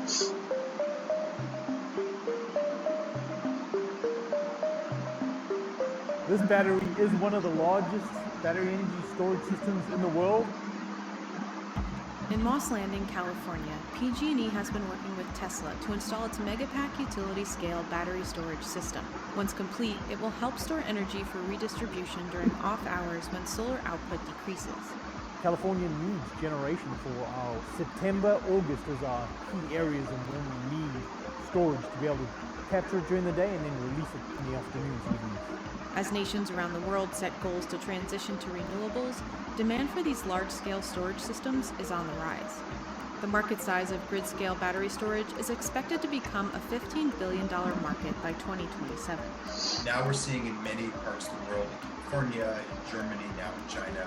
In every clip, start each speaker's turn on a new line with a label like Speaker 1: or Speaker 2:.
Speaker 1: This battery is one of the largest battery energy storage systems in the world.
Speaker 2: In Moss Landing, California, PG&E has been working with Tesla to install its Megapack utility-scale battery storage system. Once complete, it will help store energy for redistribution during off hours when solar output decreases.
Speaker 1: California needs generation for our September, August as our key areas and when we need storage to be able to capture it during the day and then release it in the afternoons and evenings.
Speaker 2: As nations around the world set goals to transition to renewables, demand for these large-scale storage systems is on the rise. The market size of grid-scale battery storage is expected to become a $15 billion market by 2027.
Speaker 3: Now we're seeing in many parts of the world, in California, in Germany, now in China,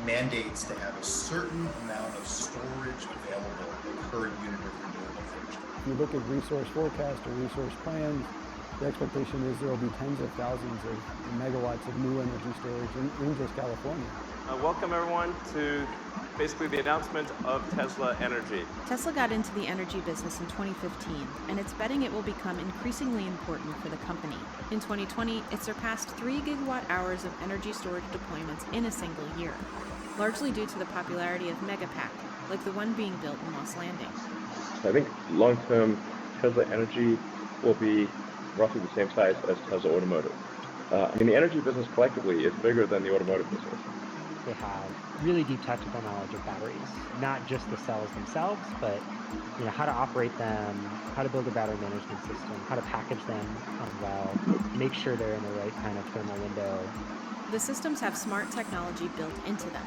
Speaker 3: mandates to have a certain amount of storage available per unit of renewable energy.
Speaker 4: If you look at resource forecasts or resource plans, the expectation is there will be tens of thousands of megawatts of new energy storage in just California.
Speaker 5: Welcome everyone to basically the announcement of Tesla Energy.
Speaker 2: Tesla got into the energy business in 2015, and it's betting it will become increasingly important for the company. In 2020, it surpassed 3 gigawatt hours of energy storage deployments in a single year, largely due to the popularity of Megapack, like the one being built in Moss Landing.
Speaker 6: I think long-term Tesla Energy will be roughly the same size as Tesla Automotive. The energy business collectively is bigger than the automotive business.
Speaker 7: They have really deep technical knowledge of batteries, not just the cells themselves, but how to operate them, how to build a battery management system, how to package them well, make sure they're in the right kind of thermal window.
Speaker 2: The systems have smart technology built into them.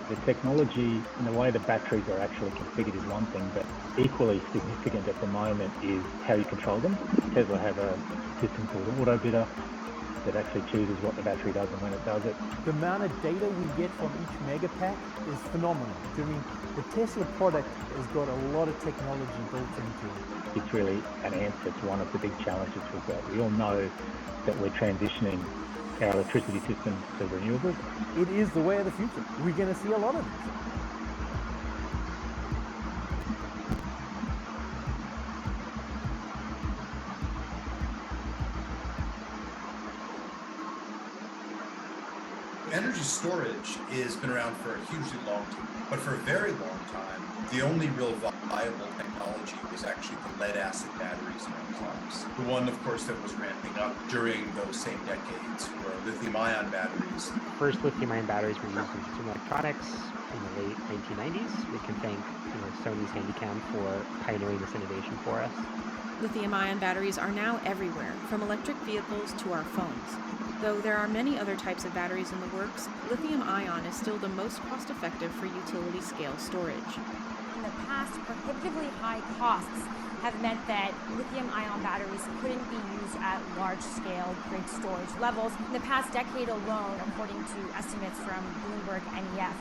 Speaker 8: The technology and the way the batteries are actually configured is one thing, but equally significant at the moment is how you control them. Tesla have a system called Auto Bidder that actually chooses what the battery does and when it does it.
Speaker 1: The amount of data we get from each Megapack is phenomenal. The Tesla product has got a lot of technology built into it.
Speaker 8: It's really an answer to one of the big challenges we've got. We all know that we're transitioning our electricity system to renewables.
Speaker 1: It is the way of the future. We're going to see a lot of this.
Speaker 3: Energy storage has been around for a hugely long time, but for a very long time, the only real viable technology was actually the lead-acid batteries in our cars. The one, of course, that was ramping up during those same decades were lithium-ion batteries.
Speaker 7: First lithium-ion batteries were used in consumer electronics in the late 1990s. We can thank Sony's Handycam for pioneering this innovation for us.
Speaker 2: Lithium-ion batteries are now everywhere, from electric vehicles to our phones. Though there are many other types of batteries in the works, lithium-ion is still the most cost-effective for utility-scale storage.
Speaker 9: In the past, prohibitively high costs have meant that lithium-ion batteries couldn't be used at large-scale grid storage levels. In the past decade alone, according to estimates from Bloomberg NEF,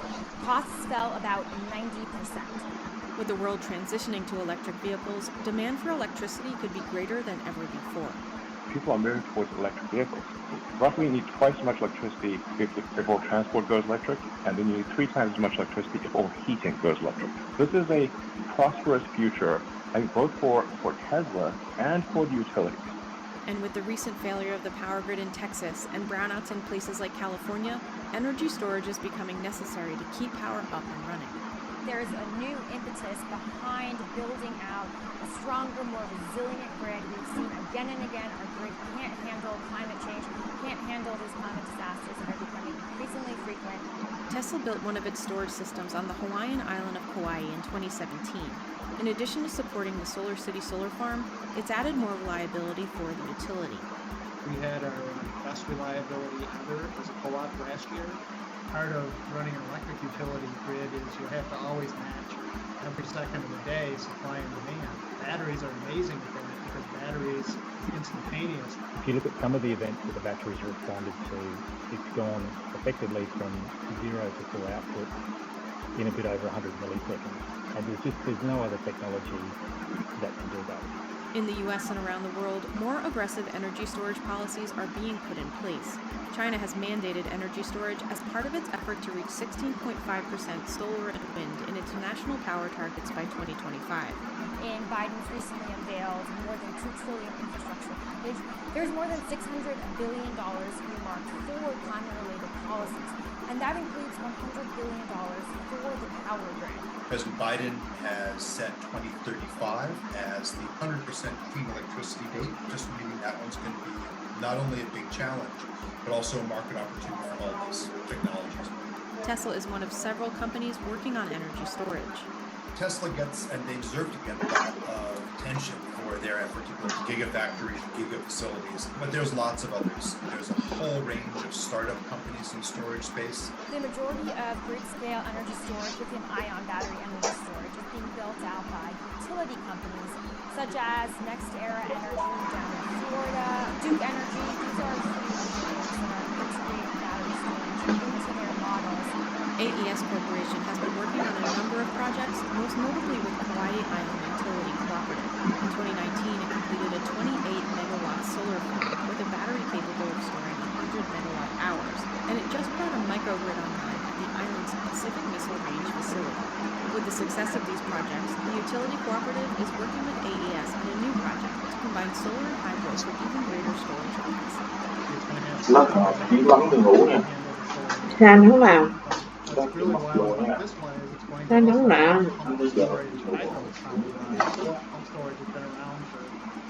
Speaker 9: costs fell about 90%.
Speaker 2: With the world transitioning to electric vehicles, demand for electricity could be greater than ever before.
Speaker 6: People are moving towards electric vehicles. Roughly, you need twice as much electricity if all transport goes electric, and then you need 3 times as much electricity if all heating goes electric. This is a prosperous future, I think, both for Tesla and for the utilities.
Speaker 2: And with the recent failure of the power grid in Texas and brownouts in places like California, energy storage is becoming necessary to keep power up and running.
Speaker 9: There's a new impetus behind building out a stronger, more resilient grid. We've seen again and again our grid can't handle climate change, can't handle these climate disasters that are becoming increasingly frequent.
Speaker 2: Tesla built one of its storage systems on the Hawaiian island of Kauai in 2017. In addition to supporting the Solar City solar farm, it's added more reliability for the utility.
Speaker 10: We had our best reliability ever as a co-op last year. Part of running an electric utility grid is you have to always match every second of the day, supply and demand. Batteries are amazing at that because batteries instantaneous.
Speaker 8: If you look at some of the events that the batteries are responded to, it's gone effectively from 0 to full output in a bit over 100 milliseconds. And there's no other technology that can do that.
Speaker 2: In the US and around the world, more aggressive energy storage policies are being put in place. China has mandated energy storage as part of its effort to reach 16.5% solar and wind in its national power targets by 2025.
Speaker 9: In Biden's recently unveiled more than $2 trillion infrastructure package, there's more than $600 billion earmarked for climate-related policies, and that includes $100 billion for the power grid.
Speaker 3: President Biden has set 2035 as the 100% clean electricity date. Just meaning that one's going to be not only a big challenge, but also a market opportunity for all these technologies.
Speaker 2: Tesla is one of several companies working on energy storage.
Speaker 3: Tesla gets, and they deserve to get, a lot of attention for their effort to build gigafactories, gigafacilities, but there's lots of others. There's a whole range of startup companies in storage space.
Speaker 9: The majority of grid-scale energy storage, lithium-ion battery energy storage, is being built out by utility companies such as NextEra Energy down in Florida, Duke Energy. These are huge players that are integrating battery storage into their models.
Speaker 2: AES Corporation has been working on a number of projects, most notably with Hawaii Island Utility Cooperative. In 2019, it completed a 28-megawatt solar farm with a battery capable of storing 100 megawatt hours, and it just brought a microgrid online at the island's Pacific Missile Range facility. With the success of these projects, the utility cooperative is working with AES on a new project to combine solar and hydro for even greater storage capacity.
Speaker 11: Lắc chỉ bắn từ ngủ nè. Sao nó vào?
Speaker 10: What's really wild about this one is it's going
Speaker 11: Sao
Speaker 10: to
Speaker 11: nóng
Speaker 10: also
Speaker 11: nạ?
Speaker 10: pump storage and hydro power. Pump storage has been around for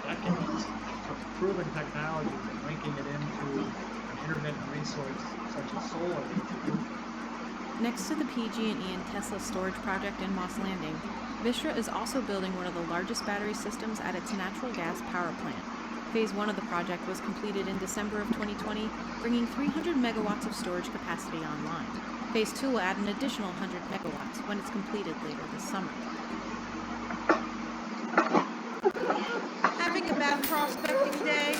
Speaker 10: decades. It's proven technology, and linking it into an intermittent resource such as solar.
Speaker 2: Next to the PG&E and Tesla storage project in Moss Landing, Vistra is also building one of the largest battery systems at its natural gas power plant. Phase 1 of the project was completed in December of 2020, bringing 300 megawatts of storage capacity online. Phase 2 will add an additional 100 megawatts when it's completed later this summer.
Speaker 12: Having a bad prospecting day?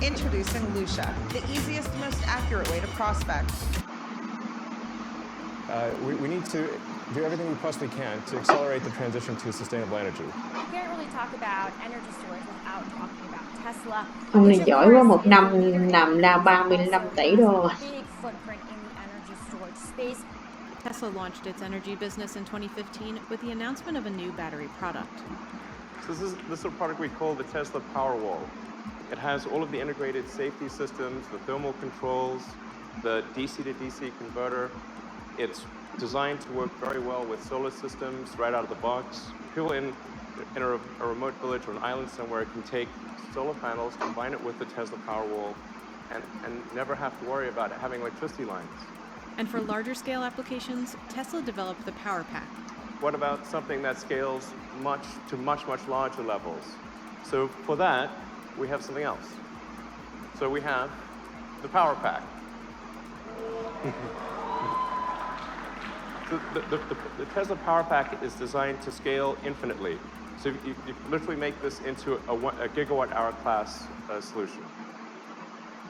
Speaker 12: Introducing Lucia, the easiest, most accurate way to prospect.
Speaker 13: We need to do everything we possibly can to accelerate the transition to sustainable energy.
Speaker 9: You can't really talk about energy storage without talking about Tesla.
Speaker 11: Ông này giỏi quá, một năm làm ra 35 tỷ đô.
Speaker 9: Big footprint in the energy storage space.
Speaker 2: Tesla launched its energy business in 2015 with the announcement of a new battery product.
Speaker 5: So this is a product we call the Tesla Powerwall. It has all of the integrated safety systems, the thermal controls, the DC to DC converter. It's designed to work very well with solar systems right out of the box. People in a remote village or an island somewhere can take solar panels, combine it with the Tesla Powerwall, and never have to worry about having electricity lines.
Speaker 2: And for larger scale applications, Tesla developed the Power Pack.
Speaker 5: What about something that scales to much larger levels? So for that, we have something else. So we have the Power Pack. The Tesla Power Pack is designed to scale infinitely. So you literally make this into a gigawatt-hour class solution.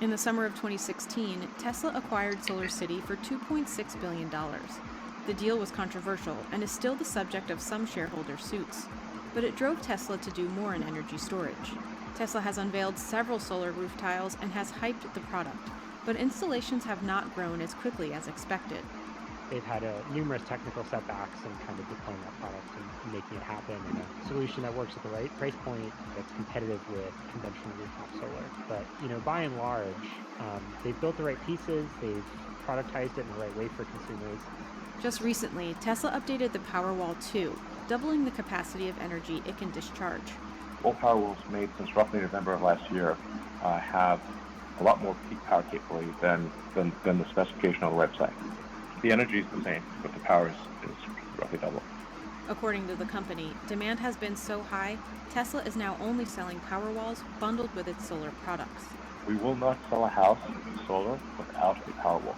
Speaker 2: In the summer of 2016, Tesla acquired SolarCity for $2.6 billion. The deal was controversial and is still the subject of some shareholder suits, but it drove Tesla to do more in energy storage. Tesla has unveiled several solar roof tiles and has hyped the product, but installations have not grown as quickly as expected.
Speaker 7: They've had numerous technical setbacks in kind of deploying that product and making it happen in a solution that works at the right price point that's competitive with conventional rooftop solar. But, by and large, they've built the right pieces, they've productized it in the right way for consumers.
Speaker 2: Just recently, Tesla updated the Powerwall 2, doubling the capacity of energy it can discharge.
Speaker 6: All Powerwalls made since roughly November of last year have a lot more peak power capability than the specification on the website. The energy is the same, but the power is roughly double.
Speaker 2: According to the company, demand has been so high, Tesla is now only selling Powerwalls bundled with its solar products.
Speaker 6: We will not sell a house solar without a Powerwall.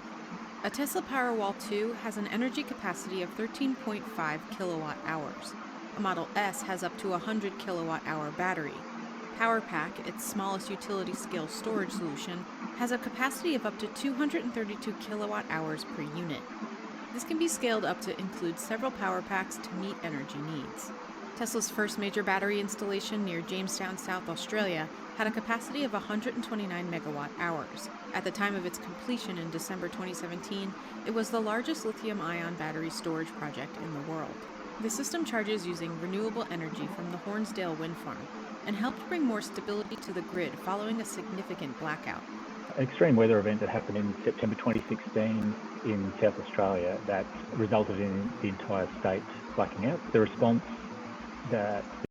Speaker 2: A Tesla Powerwall 2 has an energy capacity of 13.5 kilowatt hours. A Model S has up to a 100 kilowatt hour battery. PowerPack, its smallest utility-scale storage solution, has a capacity of up to 232 kilowatt hours per unit. This can be scaled up to include several power packs to meet energy needs. Tesla's first major battery installation near Jamestown, South Australia, had a capacity of 129 megawatt hours. At the time of its completion in December 2017, it was the largest lithium-ion battery storage project in the world. The system charges using renewable energy from the Hornsdale wind farm and helped bring more stability to the grid following a significant blackout.
Speaker 8: An extreme weather event that happened in September 2016 in South Australia that resulted in the entire state blacking out. The response that